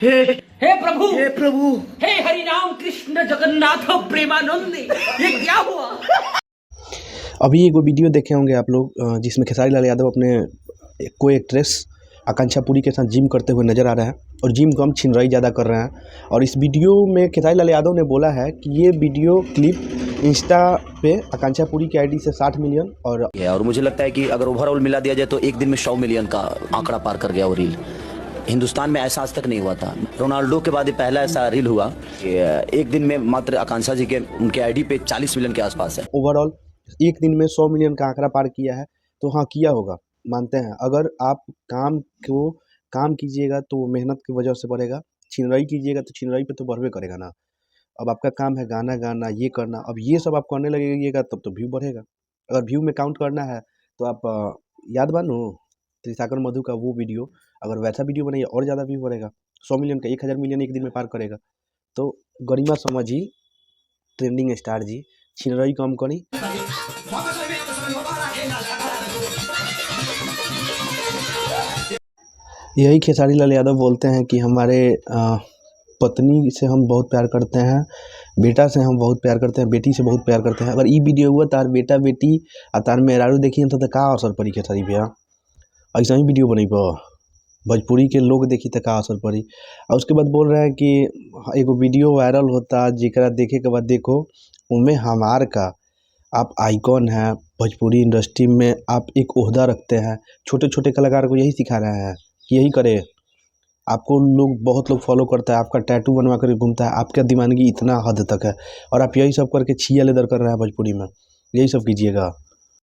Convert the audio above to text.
हे हे प्रभु, हे प्रभु, हे हरि राम कृष्ण जगन्नाथ प्रेमानंद, ये क्या हुआ? अभी एक वीडियो देखे होंगे आप लोग जिसमें खेसारी लाल यादव अपने को एक्ट्रेस आकांक्षा पुरी के साथ जिम करते हुए नज़र आ रहे हैं और जिम कम छिनराई ज़्यादा कर रहे हैं। और इस वीडियो में खेसारी लाल यादव ने बोला है कि ये वीडियो क्लिप इंस्टा पे आकांक्षा पुरी की आईडी से 60 मिलियन और मुझे लगता है कि अगर ओवरऑल मिला दिया जाए तो एक दिन में 100 मिलियन का आंकड़ा पार कर गया वो रील। हिंदुस्तान में ऐसा आज तक नहीं हुआ था। रोनाल्डो के बाद ये पहला ऐसा रील हुआ कि एक दिन में मात्र आकांक्षा जी के उनके आईडी पे 40 मिलियन के आसपास है। ओवरऑल एक दिन में 100 मिलियन का आंकड़ा पार किया है। तो हाँ, किया होगा, मानते हैं। अगर आप काम कीजिएगा तो मेहनत की वजह से बढ़ेगा, छिनराई कीजिएगा तो छिनराई पे तो बढ़बे करेगा ना। अब आपका काम है गाना गाना, ये करना, अब ये सब आप करने लगेगा तब तो व्यू बढ़ेगा। अगर व्यू में काउंट करना है तो आप याद बानो त्रिसागर मधु का वो वीडियो, अगर वैसा वीडियो बनाइए और ज़्यादा व्यू बढ़ेगा। 100 मिलियन का 1000 मिलियन एक दिन में पार करेगा। तो गरिमा समझी ट्रेंडिंग स्टार जी, छिनराई कम करी। यही खेसारी लाल यादव बोलते हैं कि हमारे पत्नी से हम बहुत प्यार करते हैं, बेटा से हम बहुत प्यार करते हैं, बेटी से बहुत प्यार करते हैं। अगर ई वीडियो हुआ तार बेटा बेटी आ तार मेहरारू देखी तो का असर पड़ी खेसारी भैया? ऐसा ही वीडियो बनी भोजपुरी के लोग देखी तो का असर पड़ी। और उसके बाद बोल रहे हैं कि एगो वीडियो वायरल होता जेकरा देखे के बाद देखो उनमें हमार का आप आइकॉन हैं भोजपुरी इंडस्ट्री में, आप एक ओहदा रखते हैं। छोटे छोटे कलाकार को यही सिखा रहे हैं कि यही करे। आपको बहुत लोग फॉलो करता है, आपका टैटू बनवा कर घूमता है, आपका दीवानगी इतना हद तक है और आप यही सब करके छिया लेदर कर रहे हैं भोजपुरी में। यही सब कीजिएगा।